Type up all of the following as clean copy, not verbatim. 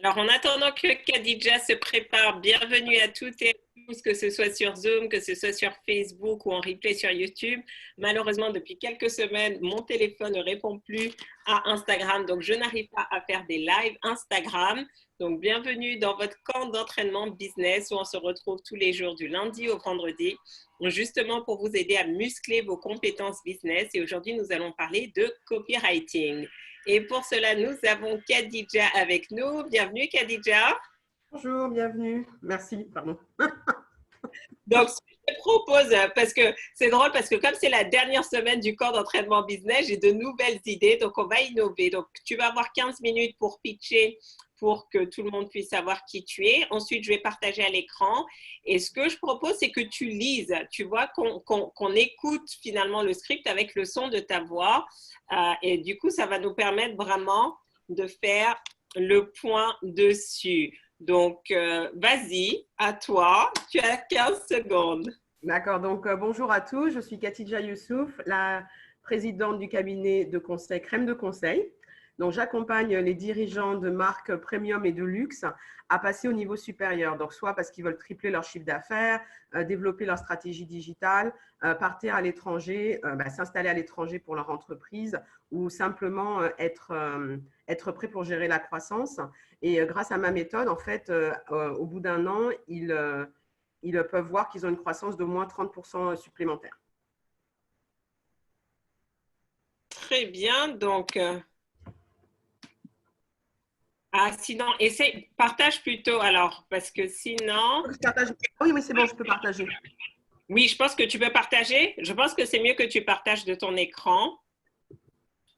Alors, en attendant que Khadija se prépare, bienvenue à toutes et à tous, que ce soit sur Zoom, que ce soit sur Facebook ou en replay sur YouTube. Malheureusement, depuis quelques semaines, mon téléphone ne répond plus à Instagram, donc je n'arrive pas à faire des lives Instagram. Donc, bienvenue dans votre camp d'entraînement business où on se retrouve tous les jours du lundi au vendredi, justement pour vous aider à muscler vos compétences business. Et aujourd'hui, nous allons parler de copywriting. Et pour cela, nous avons Khadija avec nous. Bienvenue, Khadija. Bonjour, bienvenue. Merci, pardon. Donc, ce que je te propose, parce que c'est drôle, parce que comme c'est la dernière semaine du camp d'entraînement business, j'ai de nouvelles idées, donc on va innover. Donc, tu vas avoir 15 minutes pour pitcher, pour que tout le monde puisse savoir qui tu es. Ensuite, je vais partager à l'écran. Et ce que je propose, c'est que tu lises, tu vois, qu'on écoute finalement le script avec le son de ta voix. Et du coup, ça va nous permettre vraiment de faire le point dessus. Donc, vas-y, à toi, tu as 15 secondes. D'accord, donc bonjour à tous. Je suis Khadija Youssouf, la présidente du cabinet de conseil Crème de Conseil. Donc, j'accompagne les dirigeants de marques premium et de luxe à passer au niveau supérieur. Donc, soit parce qu'ils veulent tripler leur chiffre d'affaires, développer leur stratégie digitale, partir à l'étranger, s'installer à l'étranger pour leur entreprise ou simplement être prêt pour gérer la croissance. Et grâce à ma méthode, en fait, au bout d'un an, ils peuvent voir qu'ils ont une croissance d'au moins 30% supplémentaire. Très bien, donc, sinon, essaye, partage plutôt alors, parce que sinon, Je partage. Oui, oui, c'est bon, je peux partager. oui, je pense que tu peux partager. Je pense que c'est mieux que tu partages de ton écran.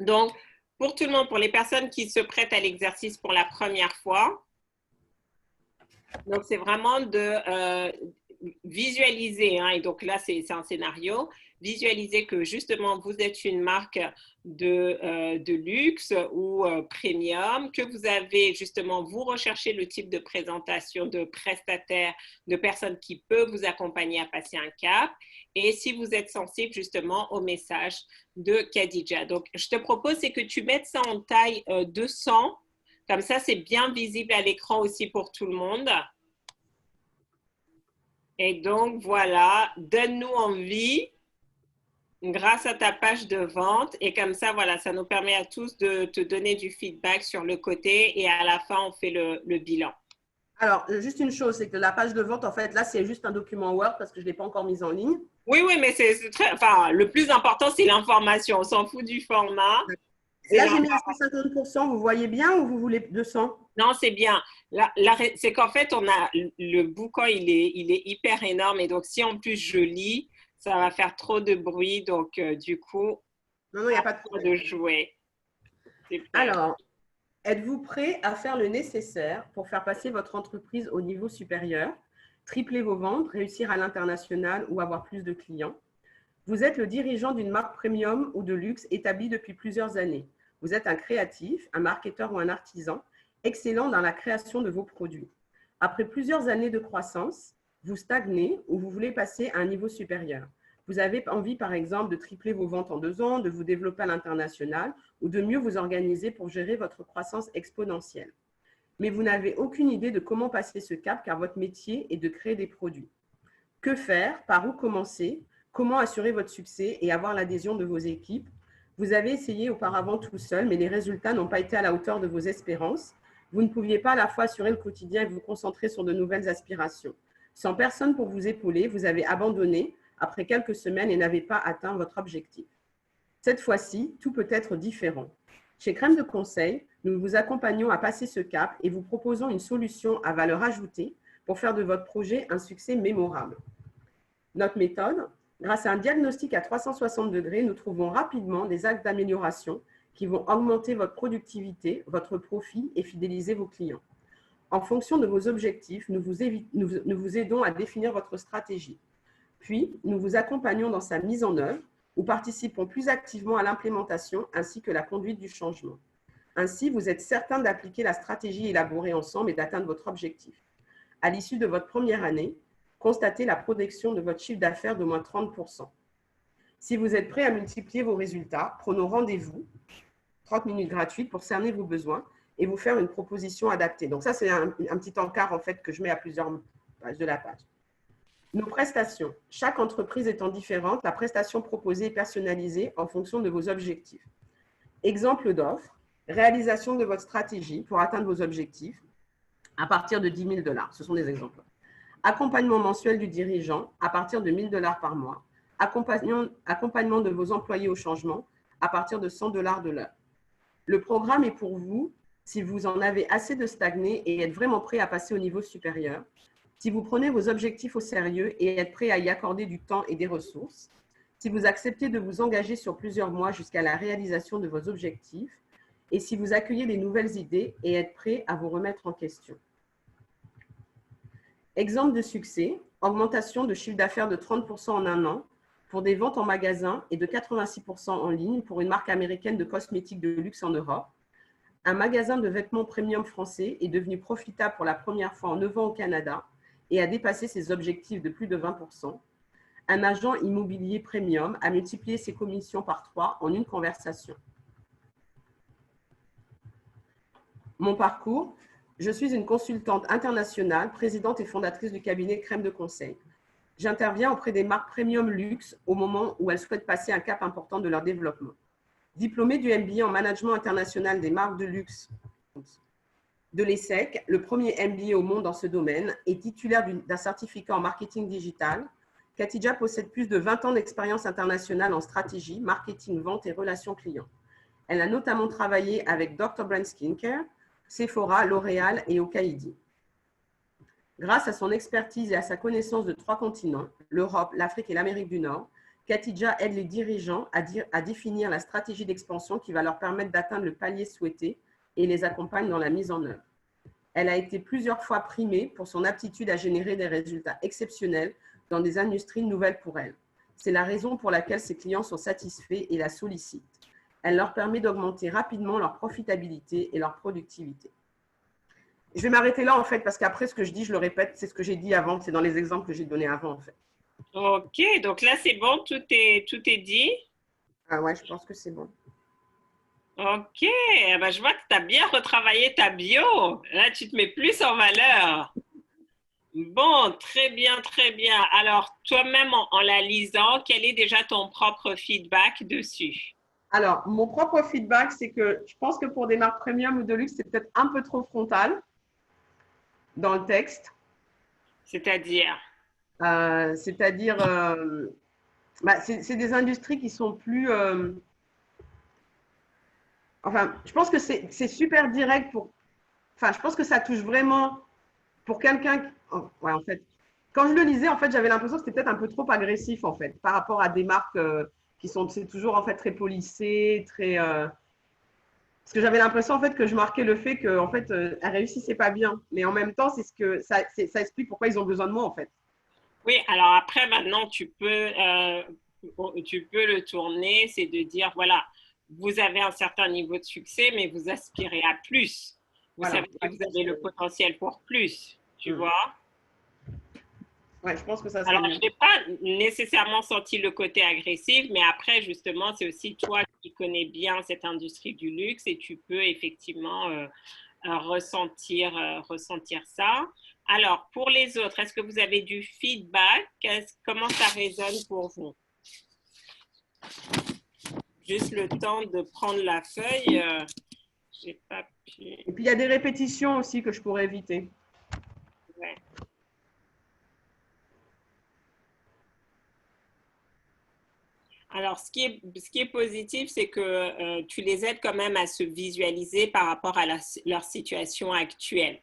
Donc, pour tout le monde, pour les personnes qui se prêtent à l'exercice pour la première fois, donc c'est vraiment de visualiser, hein, et donc là c'est un scénario, visualiser que justement vous êtes une marque de luxe ou premium, que vous avez justement, vous recherchez le type de présentation de prestataire, de personnes qui peuvent vous accompagner à passer un cap, et si vous êtes sensible justement au message de Khadija. Donc je te propose c'est que tu mettes ça en taille 200, comme ça c'est bien visible à l'écran aussi pour tout le monde. Et donc, voilà, donne-nous envie grâce à ta page de vente. Et comme ça, voilà, ça nous permet à tous de te donner du feedback sur le côté. Et à la fin, on fait le bilan. Alors, juste une chose, c'est que la page de vente, en fait, là, c'est juste un document Word parce que je ne l'ai pas encore mise en ligne. Oui, oui, mais c'est très. Enfin, le plus important, c'est l'information. On s'en fout du format. Là, j'ai mis à 150%. Vous voyez bien ou vous voulez 200? Non, c'est bien. C'est qu'en fait, on a le bouquin, il est hyper énorme. Et donc, si en plus je lis, ça va faire trop de bruit. Donc, du coup, Non, non, il n'y a pas de de problème. jouer. Alors, êtes-vous prêt à faire le nécessaire pour faire passer votre entreprise au niveau supérieur, tripler vos ventes, réussir à l'international ou avoir plus de clients? Vous êtes le dirigeant d'une marque premium ou de luxe établie depuis plusieurs années. Vous êtes un créatif, un marketeur ou un artisan, excellent dans la création de vos produits. Après plusieurs années de croissance, vous stagnez ou vous voulez passer à un niveau supérieur. Vous avez envie, par exemple, de tripler vos ventes en 2 ans, de vous développer à l'international ou de mieux vous organiser pour gérer votre croissance exponentielle. Mais vous n'avez aucune idée de comment passer ce cap car votre métier est de créer des produits. Que faire? Par où commencer? Comment assurer votre succès et avoir l'adhésion de vos équipes? Vous avez essayé auparavant tout seul, mais les résultats n'ont pas été à la hauteur de vos espérances. Vous ne pouviez pas à la fois assurer le quotidien et vous concentrer sur de nouvelles aspirations. Sans personne pour vous épauler, vous avez abandonné après quelques semaines et n'avez pas atteint votre objectif. Cette fois-ci, tout peut être différent. Chez Crème de Conseil, nous vous accompagnons à passer ce cap et vous proposons une solution à valeur ajoutée pour faire de votre projet un succès mémorable. Notre méthode, grâce à un diagnostic à 360 degrés, nous trouvons rapidement des axes d'amélioration qui vont augmenter votre productivité, votre profit et fidéliser vos clients. En fonction de vos objectifs, nous vous aidons à définir votre stratégie. Puis, nous vous accompagnons dans sa mise en œuvre ou participons plus activement à l'implémentation ainsi que la conduite du changement. Ainsi, vous êtes certain d'appliquer la stratégie élaborée ensemble et d'atteindre votre objectif. À l'issue de votre première année, constatez la progression de votre chiffre d'affaires d'au moins 30%. Si vous êtes prêt à multiplier vos résultats, prenons rendez-vous, 30 minutes gratuites pour cerner vos besoins et vous faire une proposition adaptée. Donc ça, c'est un petit encart en fait que je mets à plusieurs pages de la page. Nos prestations. Chaque entreprise étant différente, la prestation proposée est personnalisée en fonction de vos objectifs. Exemple d'offre, réalisation de votre stratégie pour atteindre vos objectifs à partir de 10 000 $. Ce sont des exemples. Accompagnement mensuel du dirigeant à partir de 1 000 $ par mois. Accompagnement de vos employés au changement à partir de 100 $ de l'heure. Le programme est pour vous si vous en avez assez de stagner et êtes vraiment prêt à passer au niveau supérieur, si vous prenez vos objectifs au sérieux et êtes prêt à y accorder du temps et des ressources, si vous acceptez de vous engager sur plusieurs mois jusqu'à la réalisation de vos objectifs et si vous accueillez les nouvelles idées et êtes prêt à vous remettre en question. Exemple de succès, augmentation de chiffre d'affaires de 30% en un an pour des ventes en magasin et de 86% en ligne pour une marque américaine de cosmétiques de luxe en Europe. Un magasin de vêtements premium français est devenu profitable pour la première fois en 9 ans au Canada et a dépassé ses objectifs de plus de 20%. Un agent immobilier premium a multiplié ses commissions par 3 en une conversation. Mon parcours, je suis une consultante internationale, présidente et fondatrice du cabinet Crème de Conseil. J'interviens auprès des marques premium luxe au moment où elles souhaitent passer un cap important de leur développement. Diplômée du MBA en management international des marques de luxe de l'ESSEC, le premier MBA au monde dans ce domaine, et titulaire d'un certificat en marketing digital, Khadija possède plus de 20 ans d'expérience internationale en stratégie, marketing, vente et relations clients. Elle a notamment travaillé avec Dr. Brand Skincare, Sephora, L'Oréal et Okaïdi. Grâce à son expertise et à sa connaissance de 3 continents, l'Europe, l'Afrique et l'Amérique du Nord, Khadija aide les dirigeants à définir la stratégie d'expansion qui va leur permettre d'atteindre le palier souhaité et les accompagne dans la mise en œuvre. Elle a été plusieurs fois primée pour son aptitude à générer des résultats exceptionnels dans des industries nouvelles pour elle. C'est la raison pour laquelle ses clients sont satisfaits et la sollicitent. Elle leur permet d'augmenter rapidement leur profitabilité et leur productivité. Je vais m'arrêter là, en fait, parce qu'après, ce que je dis, je le répète, c'est ce que j'ai dit avant, c'est dans les exemples que j'ai donnés avant, en fait. Ok, donc là, c'est bon, tout est dit. Ah ouais, je pense que c'est bon. Ok, ben, je vois que tu as bien retravaillé ta bio. Là, tu te mets plus en valeur. Bon, très bien, très bien. Alors, toi-même, en la lisant, quel est déjà ton propre feedback dessus? Alors, mon propre feedback, c'est que je pense que pour des marques premium ou de luxe, c'est peut-être un peu trop frontal dans le texte. C'est-à-dire? C'est-à-dire, c'est des industries qui sont plus… enfin, je pense que c'est super direct pour… Enfin, je pense que ça touche vraiment pour quelqu'un… Ouais, en fait, quand je le lisais, en fait, j'avais l'impression que c'était peut-être un peu trop agressif, en fait, par rapport à des marques qui sont toujours, en fait, très polissées, très… Parce que j'avais l'impression, en fait, que je marquais le fait qu'en fait, elles réussissaient pas bien. Mais en même temps, c'est ce que ça explique pourquoi ils ont besoin de moi, en fait. Oui, alors après, maintenant, tu peux le tourner, c'est de dire, voilà, vous avez un certain niveau de succès, mais vous aspirez à plus. Vous Voilà. savez que vous avez le potentiel pour plus, tu vois? Ouais, je pense que ça serait Alors, mieux. je n'ai pas nécessairement senti le côté agressif, mais après, justement, c'est aussi toi qui connais bien cette industrie du luxe et tu peux effectivement ressentir ça. Alors, pour les autres, est-ce que vous avez du feedback? Comment ça résonne pour vous? Juste le temps de prendre la feuille. J'ai pas pu. Et puis, il y a des répétitions aussi que je pourrais éviter. Ouais. Alors, ce qui est positif, c'est que tu les aides quand même à se visualiser par rapport à leur situation actuelle.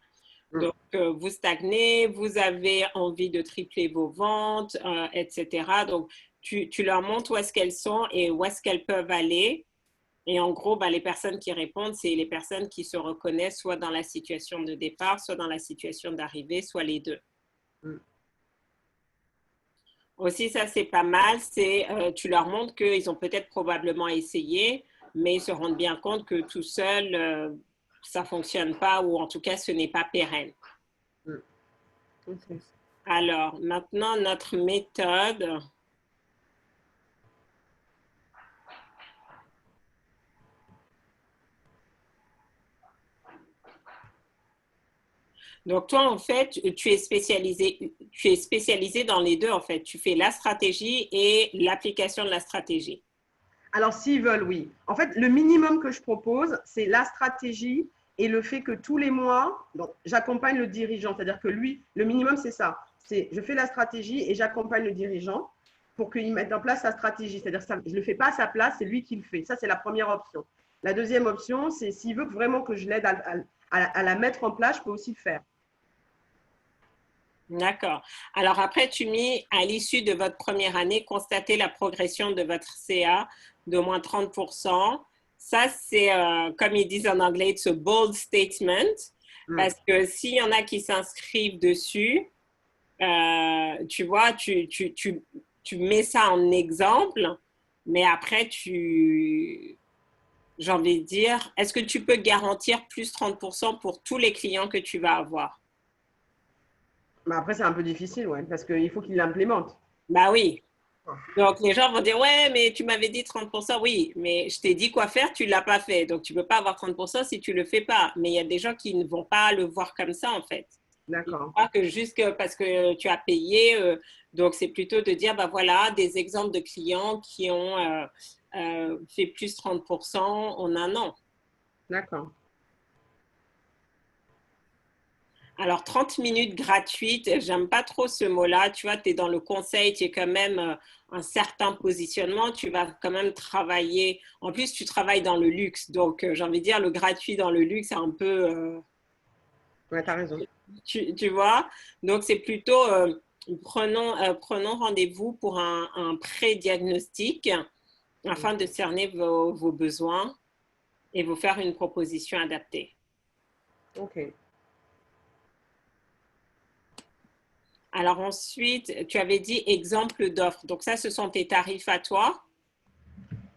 Donc, vous stagnez, vous avez envie de tripler vos ventes, etc. Donc, tu leur montres où est-ce qu'elles sont et où est-ce qu'elles peuvent aller. Et en gros, les personnes qui répondent, c'est les personnes qui se reconnaissent soit dans la situation de départ, soit dans la situation d'arrivée, soit les deux. Aussi, ça, c'est pas mal. Tu leur montres qu'ils ont peut-être probablement essayé, mais ils se rendent bien compte que tout seul, ça ne fonctionne pas ou en tout cas, ce n'est pas pérenne. Okay. Alors, maintenant, notre méthode. Donc, toi, en fait, tu es spécialisé dans les deux, en fait. Tu fais la stratégie et l'application de la stratégie. Alors, s'ils veulent, oui. En fait, le minimum que je propose, c'est la stratégie et le fait que tous les mois, donc j'accompagne le dirigeant. C'est-à-dire que lui, le minimum, c'est ça. C'est je fais la stratégie et j'accompagne le dirigeant pour qu'il mette en place sa stratégie. C'est-à-dire que je ne le fais pas à sa place, c'est lui qui le fait. Ça, c'est la première option. La deuxième option, c'est s'il veut vraiment que je l'aide à la mettre en place, je peux aussi le faire. D'accord. Alors après, tu mis à l'issue de votre première année, constater la progression de votre CA d'au moins 30%. Ça, c'est, comme ils disent en anglais, it's a bold statement. Parce que s'il y en a qui s'inscrivent dessus, tu vois, tu mets ça en exemple, mais après, j'ai envie de dire, est-ce que tu peux garantir plus 30% pour tous les clients que tu vas avoir? Mais après, c'est un peu difficile, ouais, parce qu'il faut qu'il l'implémente. Bah oui. Donc les gens vont dire, ouais, mais tu m'avais dit 30%. Oui, mais je t'ai dit quoi faire, tu ne l'as pas fait. Donc tu ne peux pas avoir 30% si tu ne le fais pas. Mais il y a des gens qui ne vont pas le voir comme ça, en fait. Ils D'accord. croient que juste parce que tu as payé, donc c'est plutôt de dire, bah voilà, des exemples de clients qui ont fait plus 30% en un an. D'accord. Alors, 30 minutes gratuites, j'aime pas trop ce mot-là. Tu vois, tu es dans le conseil, tu es quand même un certain positionnement, tu vas quand même travailler. En plus, tu travailles dans le luxe. Donc, j'ai envie de dire, le gratuit dans le luxe, c'est un peu, Ouais, tu as raison. tu vois. Donc, c'est plutôt, prenons rendez-vous pour un pré-diagnostic afin de cerner vos besoins et vous faire une proposition adaptée. OK. Alors ensuite, tu avais dit exemple d'offre. Donc ça, ce sont tes tarifs à toi.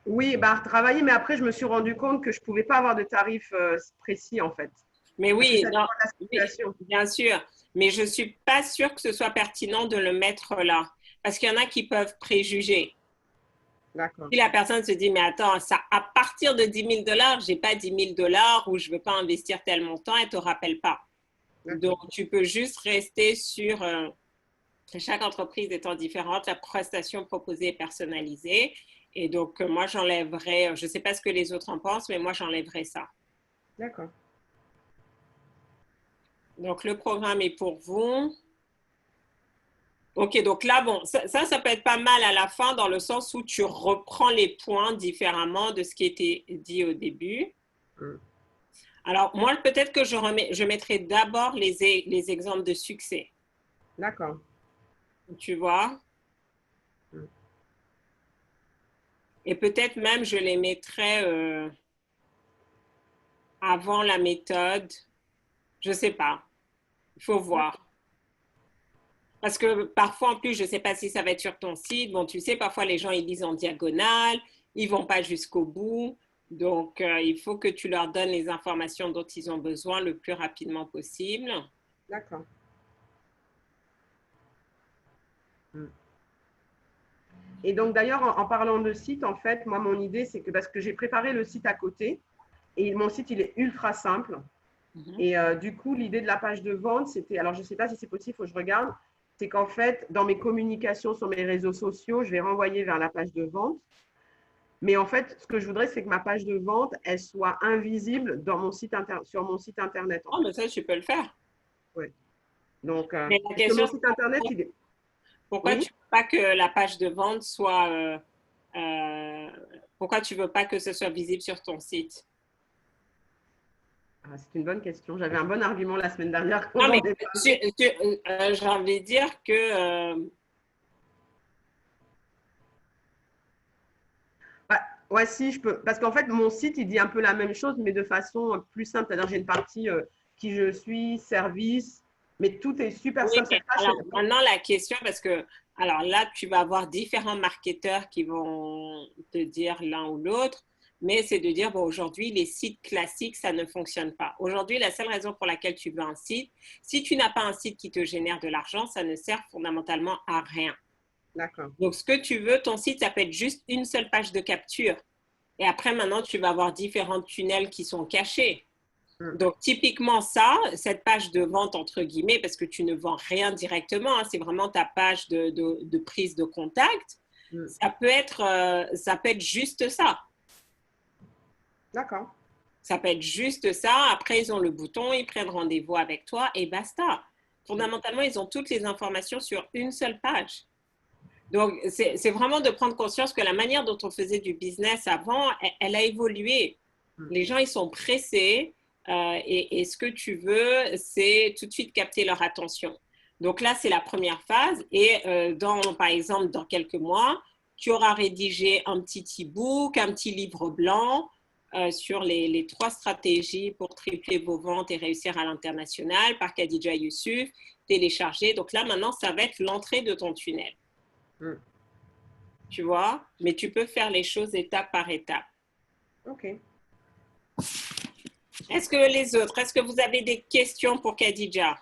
Oui, bah, travailler, mais après, je me suis rendu compte que je ne pouvais pas avoir de tarif précis, en fait. Mais Parce que oui, ça non, dépend de la oui, situation. bien sûr. Mais je ne suis pas sûre que ce soit pertinent de le mettre là. Parce qu'il y en a qui peuvent préjuger. D'accord. Si la personne se dit, mais attends, ça, à partir de 10 000 $, je n'ai pas 10 000 $ ou je ne veux pas investir tel montant, elle ne te rappelle pas. Donc, tu peux juste rester sur chaque entreprise étant différente, la prestation proposée est personnalisée. Et donc, moi, j'enlèverais, je ne sais pas ce que les autres en pensent, mais moi, j'enlèverais ça. D'accord. Donc, le programme est pour vous. OK, donc là, bon, ça peut être pas mal à la fin dans le sens où tu reprends les points différemment de ce qui était dit au début. Alors, moi, peut-être que je mettrai d'abord les exemples de succès. D'accord. Tu vois? Et peut-être même, je les mettrai avant la méthode. Je ne sais pas. Il faut voir. Parce que parfois, en plus, je ne sais pas si ça va être sur ton site. Bon, tu sais, parfois, les gens, ils lisent en diagonale. Ils ne vont pas jusqu'au bout. Donc, il faut que tu leur donnes les informations dont ils ont besoin le plus rapidement possible. D'accord. Et donc, d'ailleurs, en parlant de site, en fait, moi, mon idée, c'est que parce que j'ai préparé le site à côté, et mon site, il est ultra simple. Et du coup, l'idée de la page de vente, c'était, alors je ne sais pas si c'est possible, il faut que je regarde, c'est qu'en fait, dans mes communications sur mes réseaux sociaux, je vais renvoyer vers la page de vente. Mais en fait, ce que je voudrais, c'est que ma page de vente, elle soit invisible dans mon site sur mon site internet. En Oh, fait. mais ça, tu peux le faire. Ouais. Donc, Mais la parce que mon question, site internet, il est. pourquoi Oui. tu ne veux pas que la page de vente soit... pourquoi tu ne veux pas que ce soit visible sur ton site? Ah, c'est une bonne question. J'avais un bon argument la semaine dernière quand Non, j'en mais ai parlé. j'ai envie de dire que... Bah, ouais, si, je peux. Parce qu'en fait, mon site, il dit un peu la même chose, mais de façon plus simple. C'est-à-dire, j'ai une partie qui je suis, service, mais tout est super oui, simple. mais Cette page, alors maintenant, la question, parce que... Alors là, tu vas avoir différents marketeurs qui vont te dire l'un ou l'autre, mais c'est de dire, bon, aujourd'hui, les sites classiques, ça ne fonctionne pas. Aujourd'hui, la seule raison pour laquelle tu veux un site, si tu n'as pas un site qui te génère de l'argent, ça ne sert fondamentalement à rien. d'accord. Donc, ce que tu veux, ton site, ça peut être juste une seule page de capture. Et après, maintenant, tu vas avoir différents tunnels qui sont cachés. Donc, typiquement ça, cette page de vente, entre guillemets, parce que tu ne vends rien directement, hein, c'est vraiment ta page de prise de contact, ça peut être juste ça. D'accord. Ça peut être juste ça. Après, ils ont le bouton, ils prennent rendez-vous avec toi et basta. Fondamentalement, ils ont toutes les informations sur une seule page. Donc, c'est vraiment de prendre conscience que la manière dont on faisait du business avant, elle a évolué. Les gens, ils sont pressés et ce que tu veux, c'est tout de suite capter leur attention. Donc là, c'est la première phase. Et par exemple, dans quelques mois, tu auras rédigé un petit e-book, un petit livre blanc sur les 3 stratégies pour tripler vos ventes et réussir à l'international par Khadija Youssouf, téléchargé. Donc là, maintenant, ça va être l'entrée de ton tunnel. Tu vois, mais tu peux faire les choses étape par étape. Ok. Est-ce que les autres, est-ce que vous avez des questions pour Khadija?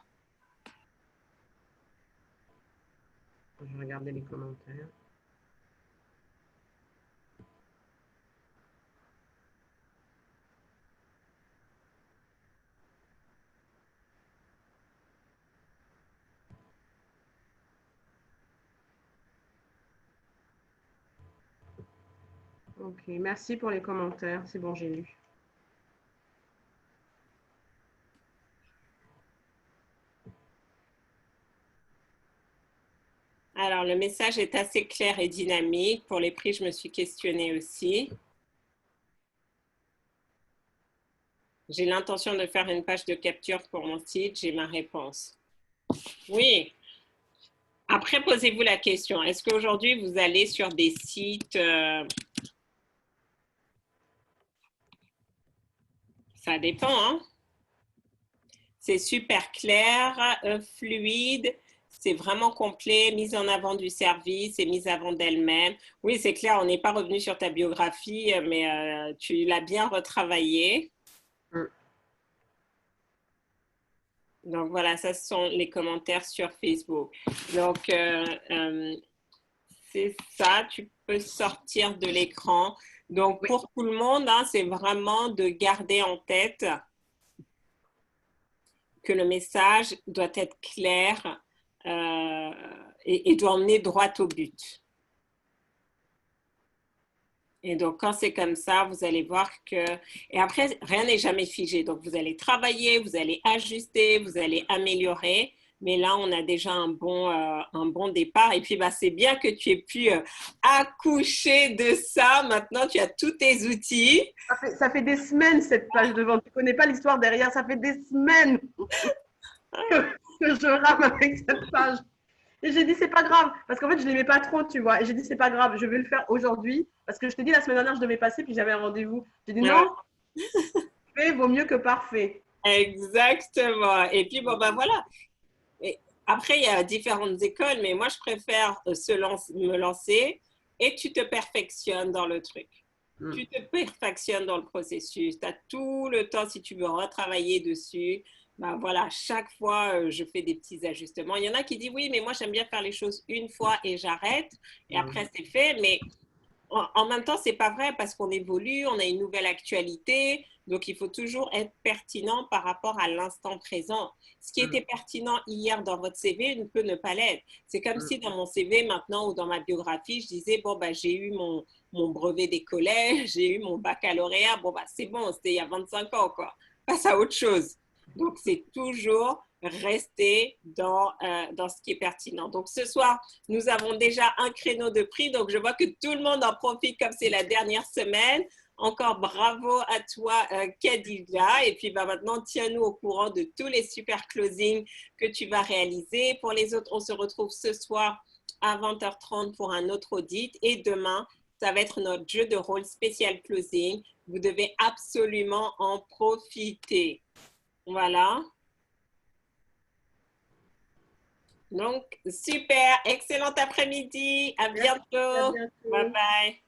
Je vais regarder les commentaires. Ok, merci pour les commentaires. C'est bon, j'ai lu. Alors, le message est assez clair et dynamique. Pour les prix, je me suis questionnée aussi. J'ai l'intention de faire une page de capture pour mon site. J'ai ma réponse. Oui. Après, posez-vous la question. Est-ce qu'aujourd'hui, vous allez sur des sites... Ça dépend, hein? C'est super clair, fluide. C'est vraiment complet, mise en avant du service et mise en avant d'elle-même. Oui, c'est clair, on n'est pas revenu sur ta biographie, mais tu l'as bien retravaillée. Donc voilà, ça ce sont les commentaires sur Facebook. Donc c'est ça, tu peux sortir de l'écran. Donc pour tout le monde, hein, c'est vraiment de garder en tête que le message doit être clair et doit emmener droit au but. Et donc, quand c'est comme ça, vous allez voir que... Et après, rien n'est jamais figé. Donc, vous allez travailler, vous allez ajuster, vous allez améliorer. Mais là, on a déjà un bon départ. Et puis, bah, c'est bien que tu aies pu accoucher de ça. Maintenant, tu as tous tes outils. Ça fait des semaines, cette page de vente. Tu ne connais pas l'histoire derrière. Ça fait des semaines que je rame avec cette page. Et j'ai dit, c'est pas grave. Parce qu'en fait, je ne l'aimais pas trop, tu vois. Et j'ai dit, c'est pas grave, je vais le faire aujourd'hui. Parce que je t'ai dit, la semaine dernière, je devais passer, puis j'avais un rendez-vous. J'ai dit, non, fait vaut mieux que parfait. Exactement. Et puis, bon, ben voilà. Et après, il y a différentes écoles, mais moi, je préfère me lancer et tu te perfectionnes dans le truc. Tu te perfectionnes dans le processus. Tu as tout le temps, si tu veux retravailler dessus. Ben voilà, chaque fois, je fais des petits ajustements. Il y en a qui disent, oui, mais moi, j'aime bien faire les choses une fois et j'arrête. Et après, c'est fait. Mais en même temps, c'est pas vrai parce qu'on évolue, on a une nouvelle actualité. Donc, il faut toujours être pertinent par rapport à l'instant présent. Ce qui était pertinent hier dans votre CV ne peut ne pas l'être. C'est comme si dans mon CV maintenant ou dans ma biographie, je disais, bon, bah, j'ai eu mon brevet des collèges, j'ai eu mon baccalauréat. Bon, bah, c'est bon, c'était il y a 25 ans, quoi. Passe à autre chose. Donc, c'est toujours rester dans ce qui est pertinent. Donc, ce soir, nous avons déjà un créneau de prix. Donc, je vois que tout le monde en profite comme c'est la dernière semaine. Encore bravo à toi, Khadija. Et puis, bah, maintenant, tiens-nous au courant de tous les super closings que tu vas réaliser. Pour les autres, on se retrouve ce soir à 20h30 pour un autre audit. Et demain, ça va être notre jeu de rôle spécial closing. Vous devez absolument en profiter. Voilà. Donc, super. Excellent après-midi. À bientôt. À bientôt. Bye bye.